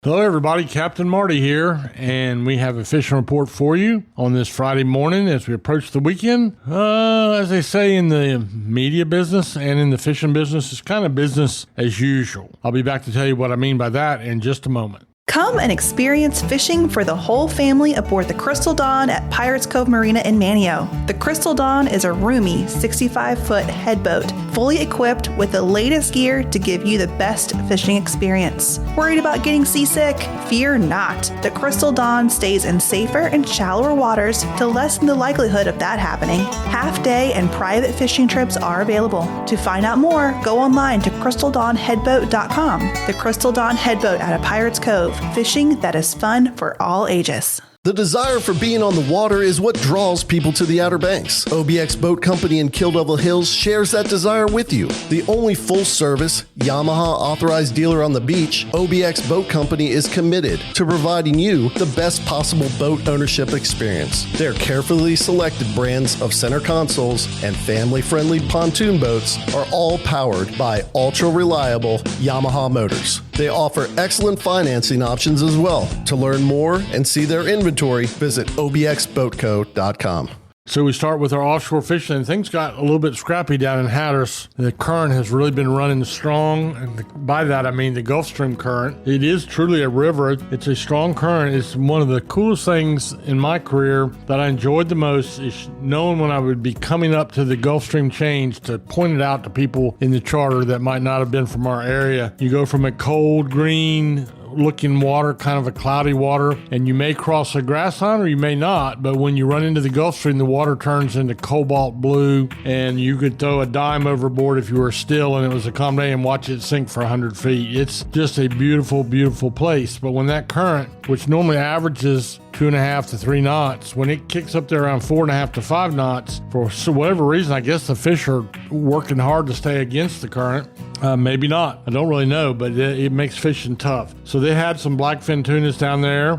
Hello everybody, Captain Marty here, and we have a fishing report for you on this Friday morning as we approach the weekend. As they say in the media business and in the fishing business, it's kind of business as usual. I'll be back to tell you what I mean by that in just a moment. Come and experience fishing for the whole family aboard the Crystal Dawn at Pirates Cove Marina in Manteo. The Crystal Dawn is a roomy 65-foot headboat, fully equipped with the latest gear to give you the best fishing experience. Worried about getting seasick? Fear not. The Crystal Dawn stays in safer and shallower waters to lessen the likelihood of that happening. Half-day and private fishing trips are available. To find out more, go online to crystaldawnheadboat.com. The Crystal Dawn Headboat out of Pirates Cove. Fishing that is fun for all ages. The desire for being on the water is what draws people to the Outer Banks. OBX Boat Company in Kill Devil Hills shares that desire with you. The only full-service, Yamaha authorized dealer on the beach, OBX Boat Company is committed to providing you the best possible boat ownership experience. Their carefully selected brands of center consoles and family-friendly pontoon boats are all powered by ultra-reliable Yamaha motors. They offer excellent financing options as well. To learn more and see their inventory, visit obxboatco.com. So we start with our offshore fishing, and things got a little bit scrappy down in Hatteras. The current has really been running strong, and by that I mean the Gulf Stream current. It is truly a river. It's a strong current. It's one of the coolest things in my career that I enjoyed the most is knowing when I would be coming up to the Gulf Stream change to point it out to people in the charter that might not have been from our area. You go from a cold green looking water, kind of a cloudy water, and you may cross a grass line or you may not, but when you run into the Gulf Stream, the water turns into cobalt blue, and you could throw a dime overboard if you were still and it was a calm day and watch it sink for 100 feet. It's just a beautiful, beautiful place. But when that current, which normally averages 2.5 to 3 knots, when it kicks up there around 4.5 to 5 knots, for whatever reason, I guess the fish are working hard to stay against the current. Maybe not. I don't really know, but it makes fishing tough. So they had some blackfin tunas down there.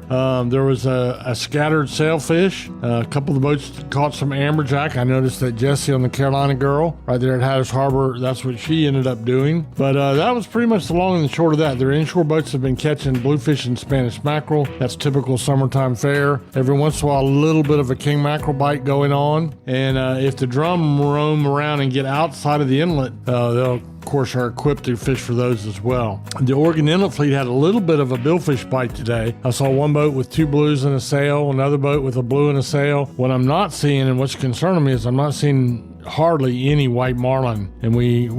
There was a scattered sailfish. A couple of the boats caught some amberjack. I noticed that Jessie on the Carolina Girl right there at Hatteras Harbor, that's what she ended up doing. But that was pretty much the long and the short of that. Their inshore boats have been catching bluefish and Spanish mackerel. That's typical summertime fare. Every once in a while, a little bit of a king mackerel bite going on. And if the drum roam around and get outside of the inlet, they'll of course are equipped to fish for those as well. The Oregon Inlet Fleet had a little bit of a billfish bite today. I saw one boat with 2 blues and a sail, another boat with a blue and a sail. What I'm not seeing, and what's concerning me, is I'm not seeing hardly any white marlin, and we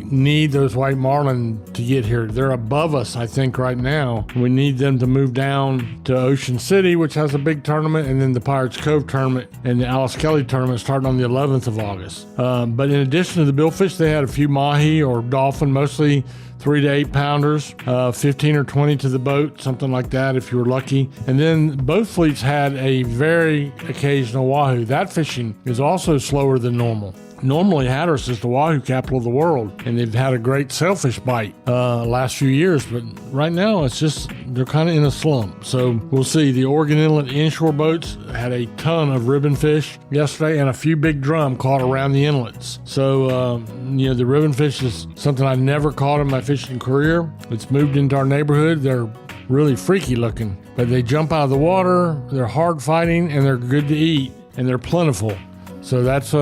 need those white marlin to get here. They're above us, I think, right now. We need them to move down to Ocean City, which has a big tournament, and then the Pirates Cove tournament and the Alice Kelly tournament starting on the 11th of August. But in addition to the billfish, they had a few mahi or dolphin, mostly 3 to 8 pounders, 15 or 20 to the boat, something like that if you were lucky. And then both fleets had a very occasional wahoo. That fishing is also slower than normal. Normally, Hatteras is the wahoo capital of the world, and they've had a great sailfish bite last few years, but right now it's just, they're kind of in a slump. So we'll see. The Oregon Inlet inshore boats had a ton of ribbonfish yesterday and a few big drum caught around the inlets. So, the ribbonfish is something I never caught in my fishing career. It's moved into our neighborhood. They're really freaky looking, but they jump out of the water, they're hard fighting, and they're good to eat, and they're plentiful. So that's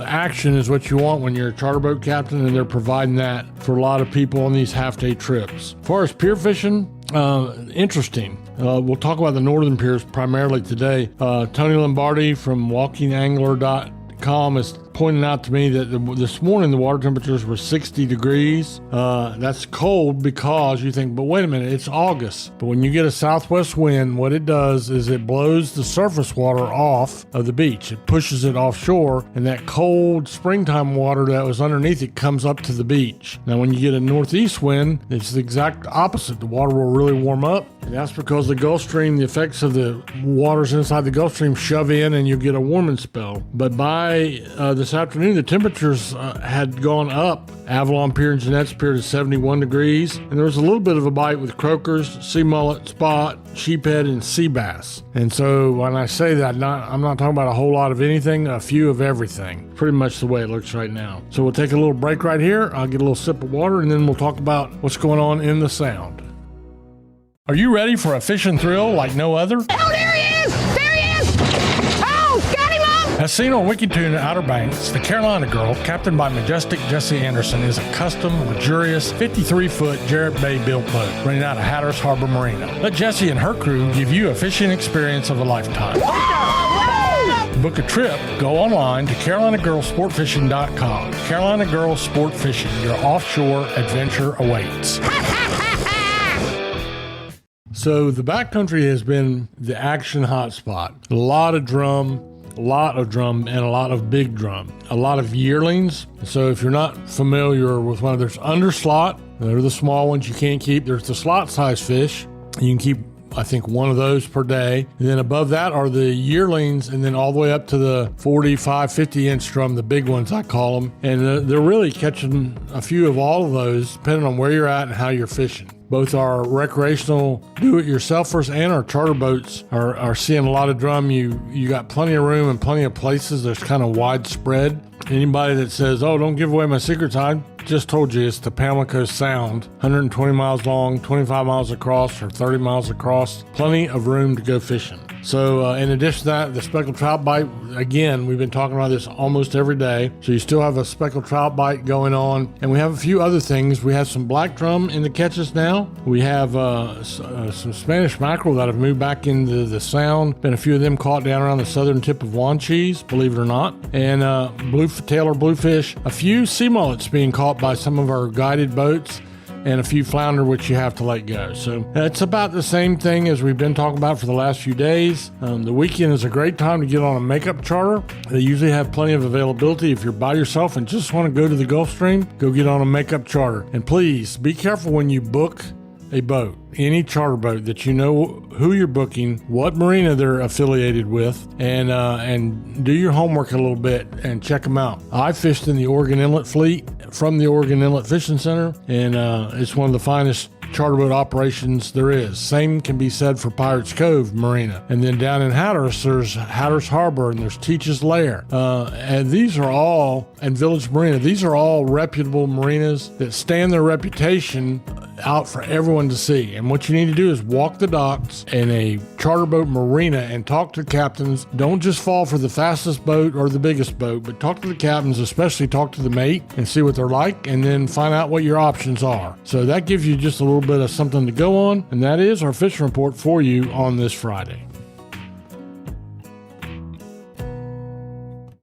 action is what you want when you're a charter boat captain, and they're providing that for a lot of people on these half-day trips. As far as pier fishing, interesting. We'll talk about the northern piers primarily today. Tony Lombardi from WalkingAngler.com is pointing out to me that this morning the water temperatures were 60 degrees. That's cold because you think, but wait a minute, it's August. But when you get a southwest wind, what it does is it blows the surface water off of the beach. It pushes it offshore, and that cold springtime water that was underneath it comes up to the beach. Now, when you get a northeast wind, it's the exact opposite. The water will really warm up, and that's because the Gulf Stream, the effects of the waters inside the Gulf Stream shove in, and you get a warming spell. But by this afternoon, the temperatures had gone up. Avalon Pier and Jeanette's Pier to 71 degrees, and there was a little bit of a bite with croakers, sea mullet, spot, sheephead, and sea bass. And so when I say that, I'm not talking about a whole lot of anything, a few of everything. Pretty much the way it looks right now. So we'll take a little break right here. I'll get a little sip of water, and then we'll talk about what's going on in the Sound. Are you ready for a fishing thrill like no other? Oh, there he is! There he is! Oh, got him up! As seen on Wicked Tune at Outer Banks, the Carolina Girl, captained by majestic Jesse Anderson, is a custom, luxurious 53-foot Jarrett Bay built boat running out of Hatteras Harbor Marina. Let Jesse and her crew give you a fishing experience of a lifetime. To book a trip, go online to CarolinaGirlSportFishing.com. Carolina Girl Sport Fishing, your offshore adventure awaits. So the backcountry has been the action hotspot. A lot of drum, and a lot of big drum. A lot of yearlings. So if you're not familiar with one of there's underslot, they're the small ones you can't keep. There's the slot size fish. You can keep, I think, one of those per day. And then above that are the yearlings, and then all the way up to the 45, 50-inch drum, the big ones, I call them. And they're really catching a few of all of those, depending on where you're at and how you're fishing. Both our recreational do-it-yourselfers and our charter boats are seeing a lot of drum. You got plenty of room and plenty of places. There's kind of widespread. Anybody that says, oh, don't give away my secrets, I just told you it's the Pamlico Sound, 120 miles long, 25 miles across, or 30 miles across. Plenty of room to go fishing. So in addition to that, the speckled trout bite, again, we've been talking about this almost every day. So you still have a speckled trout bite going on. And we have a few other things. We have some black drum in the catches now. We have some Spanish mackerel that have moved back into the Sound. Been a few of them caught down around the southern tip of Wanchese, believe it or not. And Taylor bluefish. A few sea mullets being caught by some of our guided boats. And a few flounder, which you have to let go. So it's about the same thing as we've been talking about for the last few days. The weekend is a great time to get on a makeup charter. They usually have plenty of availability. If you're by yourself and just want to go to the Gulf Stream, go get on a makeup charter. And please be careful when you book a boat, any charter boat, that you know who you're booking, what marina they're affiliated with, and do your homework a little bit and check them out. I fished in the Oregon Inlet fleet from the Oregon Inlet Fishing Center, and it's one of the finest charter boat operations there is. Same can be said for Pirates Cove Marina. And then down in Hatteras, there's Hatteras Harbor, and there's Teach's Lair. And these are all, and Village Marina, these are all reputable marinas that stand their reputation out for everyone to see. And what you need to do is walk the docks in a charter boat marina and talk to captains. Don't just fall for the fastest boat or the biggest boat, but talk to the captains, especially talk to the mate and see what they're like, and then find out what your options are. So that gives you just a little bit of something to go on, and that is our fishing report for you on this Friday.